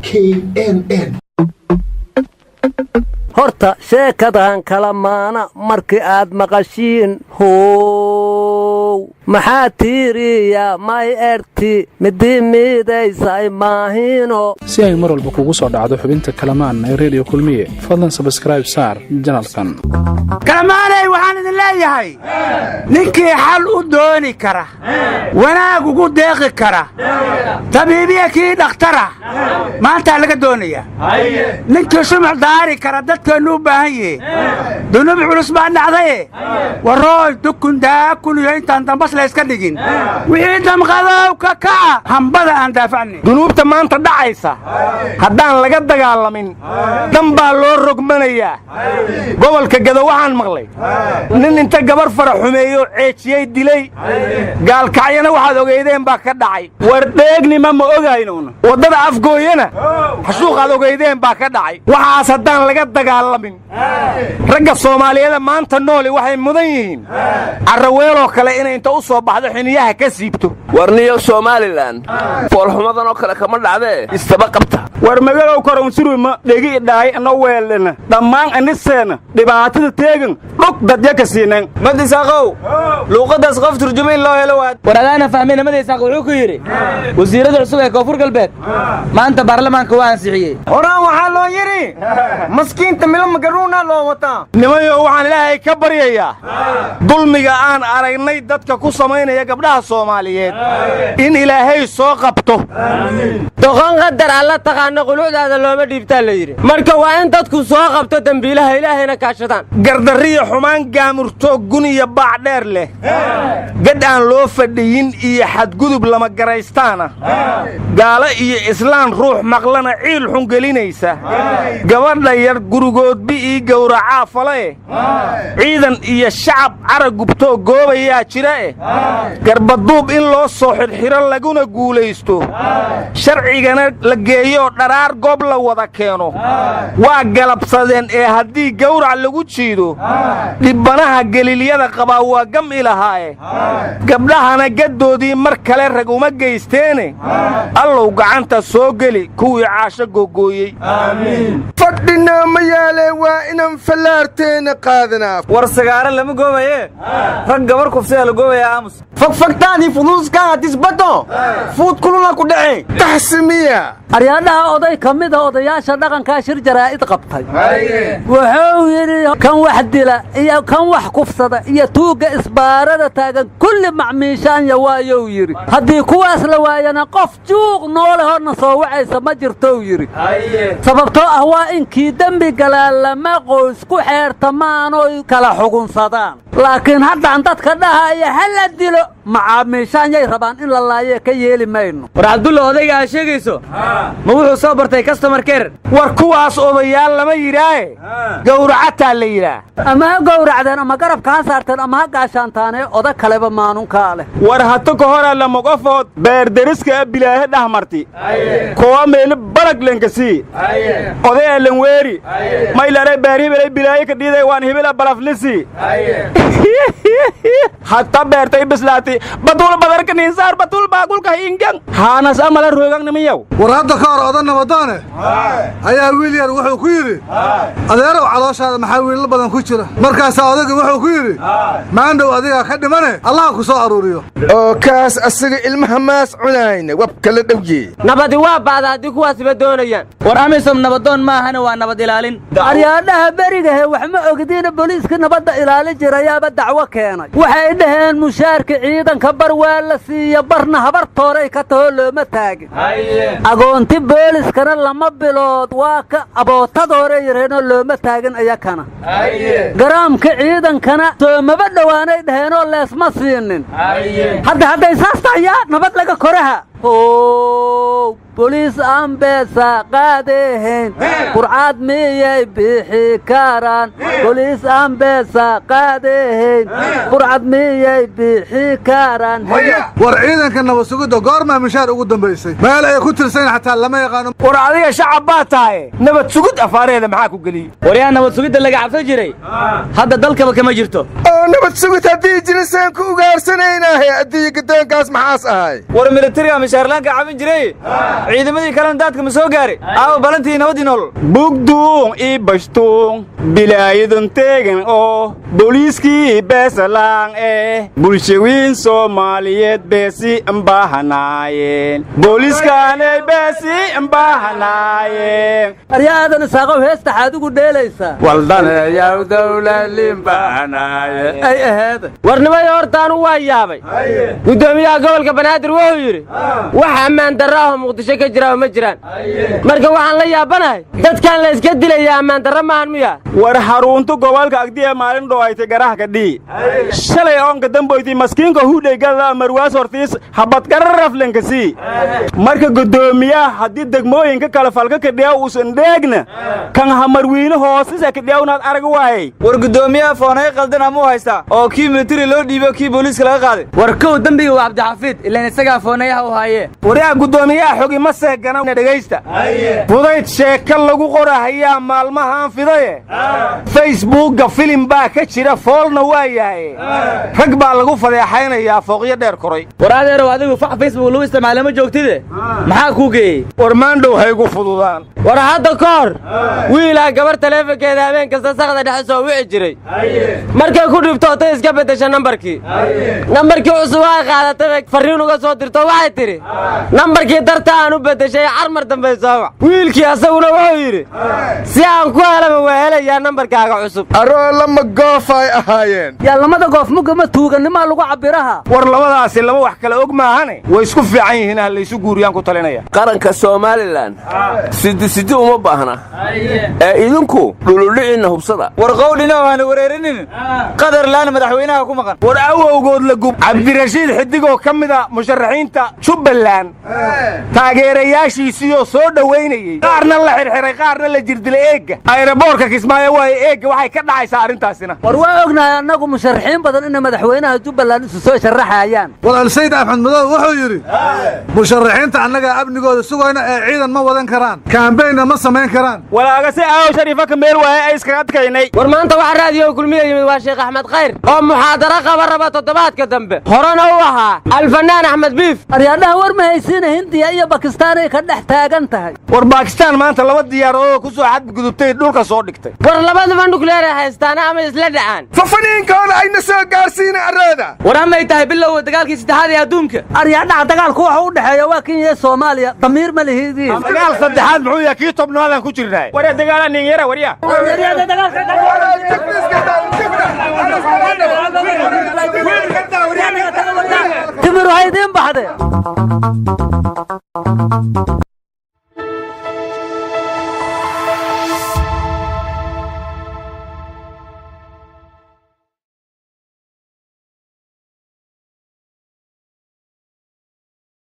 KNN. horta sheekadan kala maana markii aad maqashiin how maxaa tiiriya may erti midii miidaysay maahino si ay mar walba kugu soo dhacdo xubinta kalamaan ee radio kulmiye fadlan subscribe saar janalkan kalamaanay waxaan idin leeyahay ninkii xal u dooni kara wanaag ugu deeqi kara tabiibiya kii dhakhtara maanta laga doonaya ninkii shumac daari kara dadkeenu u baahan yahay dunuub culus baa dhacday warooy dukun daakun iyo intaan dambas la iska dhigin wixii damqadow ka kaca hambada aan daafacnay dunuubta maanta dhacaysa haddaan laga dagaalamin dan baa loo rogmanayaa gobolka gado waxaan maqlay nin inta gabar fara xumeeyo ceejiyey dilay gaalkacyana waxaad ogeydeen baa ka dhacay war dheegnima ma ogaynuuna waddada afgooyana xasuuqaad ogeydeen baa ka dhacay waxaas haddaan laga dagaalamin ragga soomaaliyeeda maanta nooli waxay mudan yihiin carraweeloo kale inay inta u soo baxdo xiniyaha ka siibto warniyo somalilan foolxumadan oo kale kama dhacdee istaba qabta war magalow koronsuruma dhegi idhaay ana weelena dhammaan aniseena dhibaatada teegan dhug dadya ka siineen madisaaqow luuqadaas qof turjuma in loo helo waad war adaana fahmayna madisaaq wuxuu ku yidhi wasiirada cusub ee koonfur galbeed maanta baarlamaanka waa ansixiyey horaan waxaa loo yidhi maskiinta milo magaruuna loo wataa nimayo waxaan ilaahay ka baryayaa dulmiga aan aragnay dadka ku samaynaya gabdhaha soomaaliyeed in ilaahay soo qabto doqon qadar alla taqaana qulucdaada looma dhiibtaa la yidhi marka waa in dadku soo qabto dembiilaha ilaahayna kaashadaan gardarriya xumaan gaamurto gun iyo baac dheer leh gad aan loo fadhiyin iyo xadgudub lama garaystaana gaalo iyo islaan ruux maqlana ciil xun gelinaysa gabadha yar gurigoodbi ii gowracaa fale ciidan iyo shacab carag gubtoo goobayaa jira garbaduub in loo soo xidhxidho laguna guulaysto sharcigana la geeyoo dharaar goob la wada keeno waa galabsadeen ee haddii gawrac lagu jiido dhibbanaha geliilyada qabaa waa gam'i lahaaye gabdhahana gaddoodii mar kale rag uma geysteene allow gacanta soo geli kuwii caasho googooyey fadhinaa ma yaaleen waa inaan fallaarteena qaadanaa war sagaara lama goobaye rag gabar kufsiga la goobaya aamus fagfagtaadii fuduuskaa disbato fuud kulula ku dhace taxsimiya aryaadhaha oday ka mida odayaasha dhaqankaa shir jaraa'id qabtay wuxuu yidhi kan wax dila iyo kan wax kufsada iyo tuugga isbaarada taagan kulli macmiishaanya waayou yidhi haddii kuwaas la waayana qof juuq noole horna soo wacaysa ma jirtou yidhi sababtoo ah waa inkii dembi galaa lama qoys ku xeertamaanoy kala xugunsadaan laakiin haddaan dadka dhahaya ha la dilo macaamiishaanyay rabaan in la laayee ka yeeli mayno war cabdulla odayga aa sheegayso ma wuxuu soo bartay customer care war kuwaas odayaal lama yidhaahe gawracataa la yidhaah ama ha gowracdeen ama garabka ha saarteen ama ha gaashaantaanee oda kaleba maanunkaa leh war hata ka hora lama qofood beerderiska bilaahe dhah marti kuwa meeli balag lenkasii oday alanweeri maylare beerhibelay bilaaye ka dhiiday waan hibila balaflisi hatta beertay bislaati batul badarka ninsaar batul baaqulka ingan haanas amala roogan nimiyow war hadda ka hor odan nabadaane ayaa wiil yar wuxuu ku yidhi adeerow calooshaada maxaa wiilal badan ku jira markaasaa odayga wuxuu ku yidhi maandhow adigaa ka dhimane allaha ku soo aruuriyo oo kaas asaga ilmaha maas cunayna wab kala dhowye nabadi waa baada haddii kuwaasiba doonayaan war amisom nabadoon maahana waa nabad ilaalin aryaadhaha berigahe wax ma ogdiina booliiska nabadda ilaali jirayaaba dacwo keenay waxay dhaheen mushaarka ciidanka bar waa la siiya barna habartooray ka taho looma taagin agoonti booliskana lama bilood waa ka abootadoore yareenoo looma taagin iyakana garaamka ciidankana soomaba dhowaanay dhaheenoo leesma siinin hadday saas tahayaa nabad laga koraha boliis aan beesa qaadehen qurcad miyay bixi karaan boliis aan beesa qaadehen qurcad miyay bixi karaan war ciidanka nabad sugidda goormaa mishaar ugu dambaysay meel ay ku tirsan xataa lama yaqaano war adiga shacab baa tahay nabad sugid afaareeda maxaa ku geliyey waryaa nabad sugidda laga cabsan jiray hadda dalkaba kama jirto oo nabad sugid haddii jirisaan ku ugaarsanaynahay haddii gadoonkaas maxaas ahay war militariga mishaarlaanka cabin jiray ciidamadii kalena daadka ma soo gaaray aawa balantii nabadii nolol bugduun ii bashtuun bilaayadan teegan oo booliiskii beesalaan bulshawiin soomaaliyeed beesi imbahanaayeen booliiskaanay beesi imbahanaayeen aryaadan isaaqow heestaxaad ugu dheelaysaa waldaneeyaw dawladlimbahanaayeen ay aheeda warnimadii hortaanu waa yaabay gudoomiyaha gobolka banaadir wuxuu yidhi wax ammaan darro ahoo muqdisho ka jira ma jiraan marka waxaan la yaabanahay dadkan la iska dilaya ammaan darro maahan miya war xaruntu gobolka agdiya maalin dhowaytay garahka dhii shalay oonka damboyti maskiinka hudhaygada marwaas hortiis habad gararaflenka sii marka gudoomiyaha haddii degmooyinka kale falka kadhiya uusan dheegna kan hamarwiine hoosisa kadhiya unaad arag waayey war gudoomiyaha foonay qaldan amuu haystaa oo kii militari loo dhiibo kii booliiska laga qaaday war kow dembiga waa cabdixafiid ilaan isagaa foonayaha u haayee waryaa gudoomiyaha xogi ma seegana dhegaysta fudayd sheeka lagu qorahayaa maalmahaan fidaye facebookga filim baa ka jira foolna waa yahay rag baa lagu fadeexaynayaa fooqyo dheer koray war adeerow adigu fax facebook lagu isticmaala ma joogtide maxaa kuu geeyey war maandhow haygu fududaan war hadda ka hor wiilaa gabar taleefonkeeda habeen kasta sakda dhexe soo wici jiray markay ku dhibtootay iska beddesha nambarkii cusub waa qaadatay farriin uga soo dirto waxay tidhi nambarkii darta aan u beddeshay carmar dambay soo wac wiilkii asaguna wuxuu yidhi si aan ku helaba waa helayaa nambarkaaga cusub aroo lama goof ay ahaayeen yaa lamada goof mugama tuuganimaa lagu cabiraha war labadaasi lama wax kale og maahane way isku fiican yihiin ah laysu guuriyaan ku talinaya qaranka somalilan sidi uma baahna ee idinku dhuludhiciinna hubsada war qowdhina waana wareerinin qadar laana madaxweynaha ku maqan war awowgood la gub cabdirashiid xidigoo ka mida musharaxiinta jubbaland taageerayaashiisiiyoo soo dhowaynayey qaarna la xirxiray qaarna la jirdilay eegga ayraboorka kismaayo waaye eegga waxay ka dhacaysaa arrintaasina war waa ognahay annagu musharaxiin badan inay madaxweynaha jubbaland isu soo sharaxayaan walaal sayid axmed madow wuxuu yidhi musharaxiinta annagaa amnigooda sugayna ee ciidan ma wadan karaan kaambeynna ma samayn karaan walaaga si aawo shariifa ka meel waaye ay iskaga adkaynay war maanta waxa raadiyo kulmiya yimid waa sheekh axmed khayr oo muxaadaro qaba raba toddobaadka dambe horena u ahaa alfanaan axmed biif aryaadhaha war ma haysiina hindiya iyo bakistaanay ka dhex taagan tahay war baakistaan maanta laba diyaaradoo ku soo xadgudubtay dhulka soo dhigtay war labadaba nukleeray haystaana ama isla dhacaan fafaniinkoona ayna soo gaarsiina arreeda war amay tahay bilowga dagaalkii saddexaad ee adduunka aryaadhaha dagaalku waxa u dhexeeya waa kenya iyo soomaaliya damiir ma lihidiin dagaal saddexaad muxuu yahay kii tobnaadaan ku jirnaay warya dagaala nin yara warya timir waxay idiin baxdeen